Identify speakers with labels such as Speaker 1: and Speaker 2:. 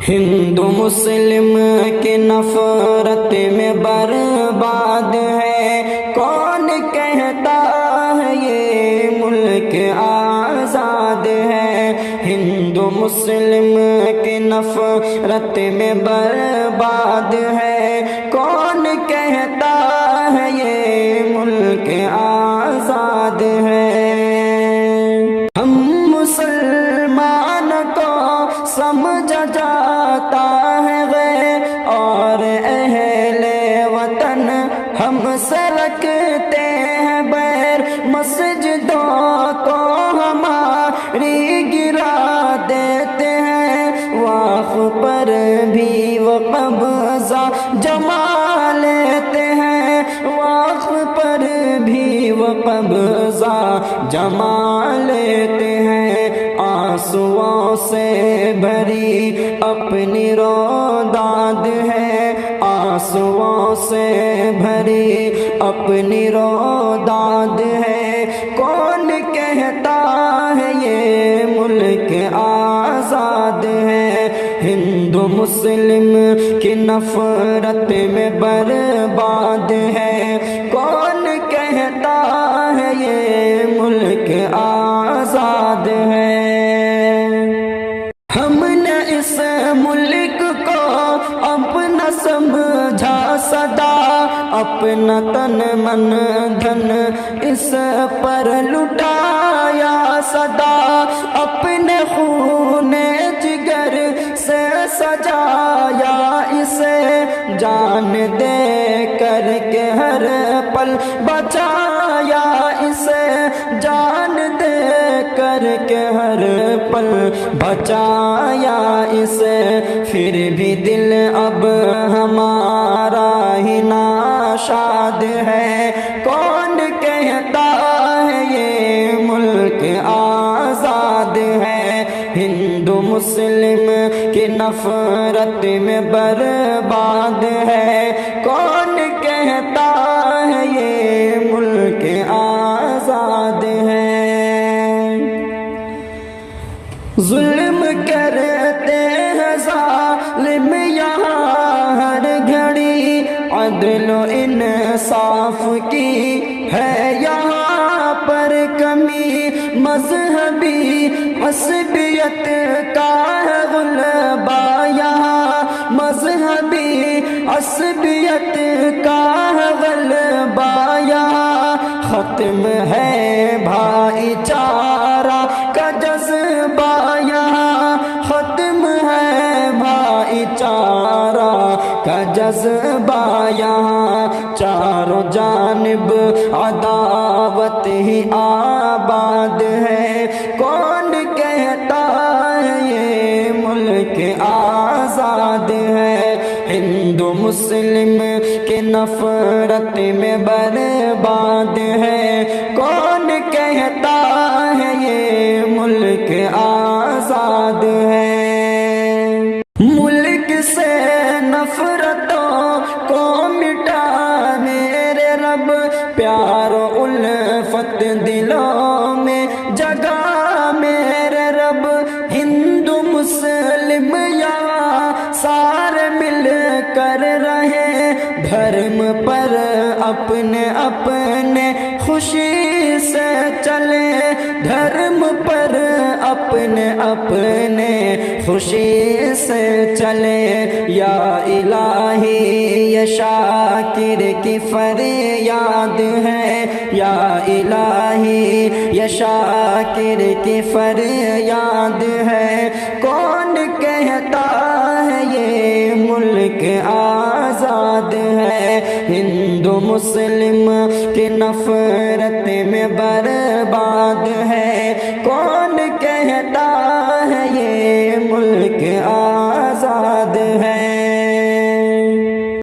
Speaker 1: ہندو مسلم کی نفرت میں برباد ہے، کون کہتا ہے یہ ملک آزاد ہے؟ ہندو مسلم کی نفرت میں برباد ہے، کون کہتا ہے یہ ملک آزاد ہے؟ ہم مسلمان کو سمجھا جاتا ہے غیر اور اہل وطن ہم سے رکھتے ہیں بیر، مسجدوں کو ہماری گرا دیتے ہیں، وقف پر بھی وہ قبضہ جما لیتے ہیں، وقف پر بھی وہ قبضہ جما لیتے ہیں، آنسوؤں سے بھری اپنی روداد ہے، آنسوؤں سے بھری اپنی روداد ہے، کون کہتا ہے یہ ملک آزاد ہے؟ ہندو مسلم کی نفرت میں برباد ہے، کون کہتا ہے یہ ملک آزاد ہے؟ ہم نے اس ملک کو اپنا سمجھا سدا، اپنا تن من دھن اس پر لٹایا سدا، اپنے خون جگر سے سجایا اسے، جان دے کر کے ہر پل بچایا اسے، جان دے کر کے ہر پل بچایا اسے، پھر بھی دل اب ہمارا ہی ناشاد ہے، کون کہتا ہے یہ ملک آزاد ہے؟ ہندو مسلم کی نفرت میں برباد ہے، کون کہتا ہے یہ ملک آزاد ہے؟ ظلم کرتے ہیں ظالم یہاں ہر گھڑی، عدل و انصاف کی ہے یہاں پر کمی، مذہبی عصبیت کا ہے غلبہ یہاں، مذہبی عصبیت کا ہے غلبہ یہاں، ختم ہے بھائی چارہ کا جذبہ یہاں، ختم ہے بھائی چارہ کا جذبہ یہاں، چاروں جانب عداوت ہی آباد ہے، کون کہتا ہے یہ ملک آزاد ہے؟ ہندو مسلم کی نفرت میں برباد ہے، کون کہتا ہے یہ ملک آزاد ہے؟ ملک سے نفرتوں کو مٹا میرے رب، پیار و الفت دلوں میں جگا میرے رب، ہندو مسلم یہاں سارے مل کر رہے، دھرم پر اپنے اپنے خوشی سے چلے، دھرم پر اپنے اپنے خوشی سے چلے، یا الہی یہ شاکر کی فریاد ہے، یا الہی یہ شاکر کی فریاد ہے، کون کہتا ہے یہ ملک آزاد ہے؟ ہندو مسلم کی نفرت میں برباد ہے،